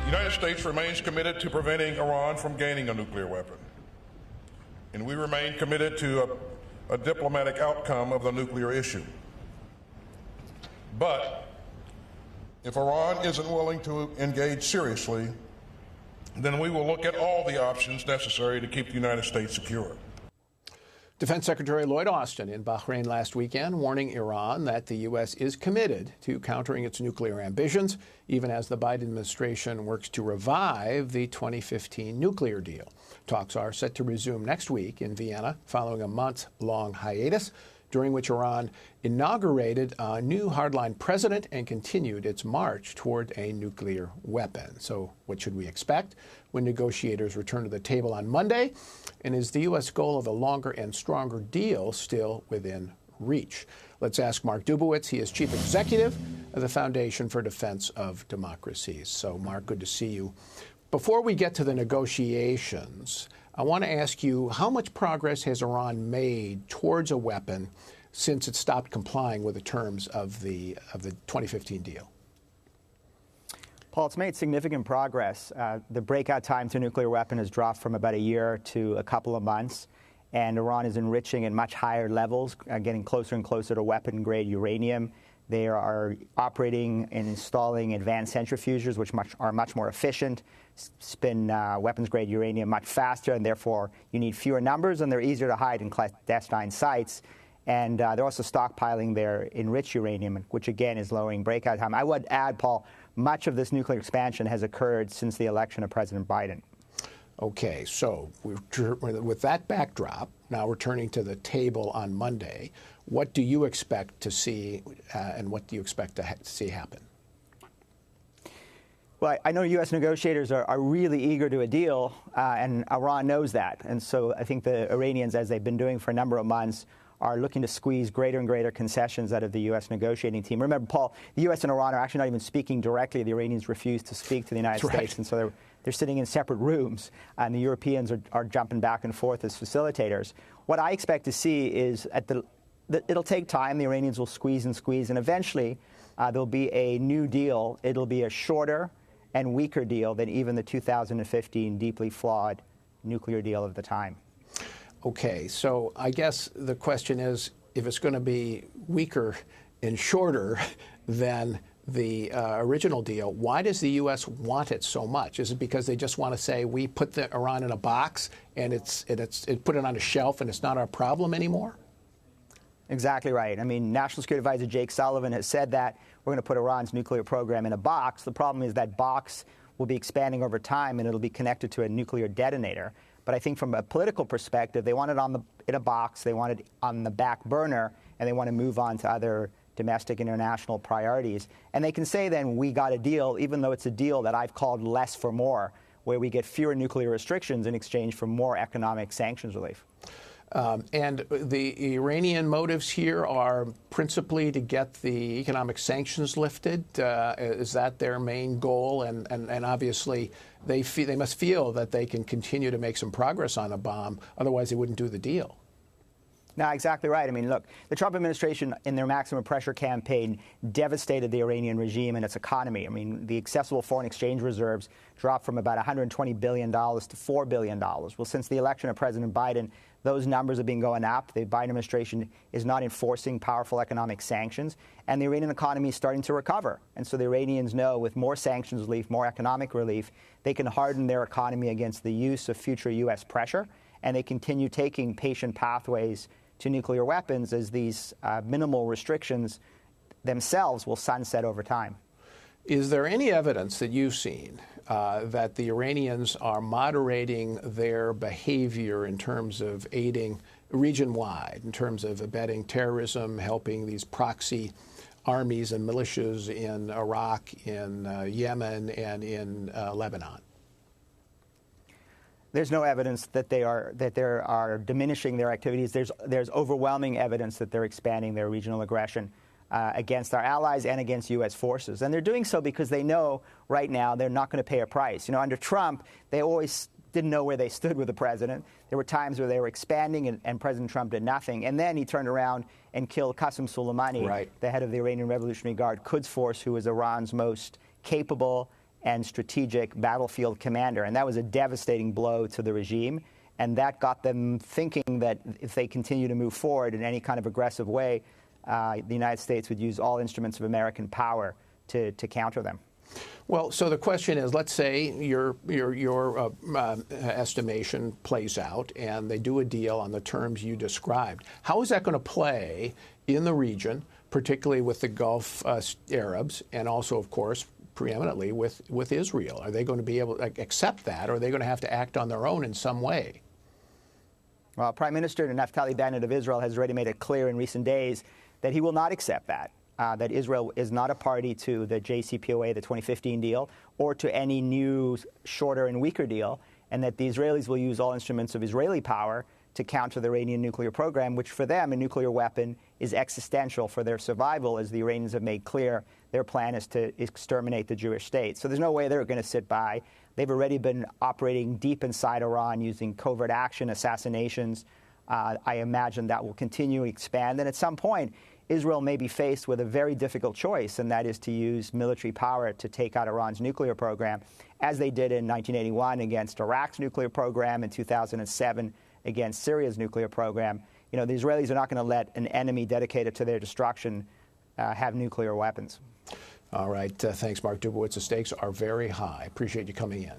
United States remains committed to preventing Iran from gaining a nuclear weapon, and we remain committed to a diplomatic outcome of the nuclear issue. But if Iran isn't willing to engage seriously, then we will look at all the options necessary to keep the United States secure. Defense Secretary Lloyd Austin in Bahrain last weekend warning Iran that the U.S. is committed to countering its nuclear ambitions, even as the Biden administration works to revive the 2015 nuclear deal. Talks are set to resume next week in Vienna following a month-long hiatus, during which Iran inaugurated a new hardline president and continued its march toward a nuclear weapon. So what should we expect when negotiators return to the table on Monday? And is the U.S. goal of a longer and stronger deal still within reach? Let's ask Mark Dubowitz. He is Chief Executive of the Foundation for Defense of Democracies. So, Mark, good to see you. Before we get to the negotiations, I want to ask you, how much progress has Iran made towards a weapon since it stopped complying with the terms of the 2015 deal? Paul, it's made significant progress. The breakout time to a nuclear weapon has dropped from about a year to a couple of months, and Iran is enriching at much higher levels, getting closer and closer to weapon-grade uranium. They are operating and installing advanced centrifuges, which are much more efficient, spin weapons-grade uranium much faster, and therefore you need fewer numbers, and they're easier to hide in clandestine sites. And they're also stockpiling their enriched uranium, which, again, is lowering breakout time. I would add, Paul, much of this nuclear expansion has occurred since the election of President Biden. Okay, so with that backdrop, now returning to the table on Monday, what do you expect to see and what do you expect to see happen? Well, I know U.S. negotiators are really eager to a deal, and Iran knows that. And so I think the Iranians, as they've been doing for a number of months, are looking to squeeze greater and greater concessions out of the U.S. negotiating team. Remember, Paul, the U.S. and Iran are actually not even speaking directly. The Iranians refuse to speak to the United States, and so they're sitting in separate rooms, and the Europeans are jumping back and forth as facilitators. What I expect to see is it'll take time. The Iranians will squeeze and squeeze, and eventually there'll be a new deal. It'll be a shorter and weaker deal than even the 2015 deeply flawed nuclear deal of the time. Okay, so I guess the question is, if it's going to be weaker and shorter than the original deal, why does the U.S. want it so much? Is it because they just want to say, we put Iran in a box and it put it on a shelf and it's not our problem anymore? Exactly right. I mean, National Security Advisor Jake Sullivan has said that we're going to put Iran's nuclear program in a box. The problem is that box will be expanding over time and it'll be connected to a nuclear detonator. But I think from a political perspective, they want it in a box, they want it on the back burner, and they want to move on to other domestic international priorities. And they can say then, we got a deal, even though it's a deal that I've called less for more, where we get fewer nuclear restrictions in exchange for more economic sanctions relief. And the Iranian motives here are principally to get the economic sanctions lifted. Is that their main goal? And obviously, they must feel that they can continue to make some progress on a bomb. Otherwise, they wouldn't do the deal. No, exactly right. I mean, look, the Trump administration in their maximum pressure campaign devastated the Iranian regime and its economy. I mean, the accessible foreign exchange reserves dropped from about $120 billion to $4 billion. Well, since the election of President Biden, those numbers have been going up. The Biden administration is not enforcing powerful economic sanctions, and the Iranian economy is starting to recover. And so the Iranians know with more sanctions relief, more economic relief, they can harden their economy against the use of future U.S. pressure, and they continue taking patient pathways to nuclear weapons as these minimal restrictions themselves will sunset over time. Is there any evidence that you've seen that the Iranians are moderating their behavior in terms of aiding region-wide, in terms of abetting terrorism, helping these proxy armies and militias in Iraq, in Yemen, and in Lebanon? There's no evidence that they are diminishing their activities. There's overwhelming evidence that they're expanding their regional aggression against our allies and against U.S. forces. And they're doing so because they know right now they're not going to pay a price. You know, under Trump, they always didn't know where they stood with the president. There were times where they were expanding and President Trump did nothing. And then he turned around and killed Qasem Soleimani, the head of the Iranian Revolutionary Guard, Quds Force, who was Iran's most capable and strategic battlefield commander. And that was a devastating blow to the regime. And that got them thinking that if they continue to move forward in any kind of aggressive way, the United States would use all instruments of American power to counter them. Well, so the question is, let's say your estimation plays out and they do a deal on the terms you described. How is that going to play in the region, particularly with the Gulf Arabs and also, of course, preeminently with Israel? Are they going to be able to accept that, or are they going to have to act on their own in some way? Well, Prime Minister Naftali Bennett of Israel has already made it clear in recent days that he will not accept that. That Israel is not a party to the JCPOA, the 2015 deal, or to any new, shorter and weaker deal, and that the Israelis will use all instruments of Israeli power to counter the Iranian nuclear program, which for them, a nuclear weapon is existential for their survival, as the Iranians have made clear their plan is to exterminate the Jewish state. So there's no way they're going to sit by. They've already been operating deep inside Iran using covert action, assassinations. I imagine that will continue to expand. And at some point, Israel may be faced with a very difficult choice, and that is to use military power to take out Iran's nuclear program, as they did in 1981 against Iraq's nuclear program, in 2007 against Syria's nuclear program. You know, the Israelis are not going to let an enemy dedicated to their destruction have nuclear weapons. All right. Thanks, Mark Dubowitz. The stakes are very high. Appreciate you coming in.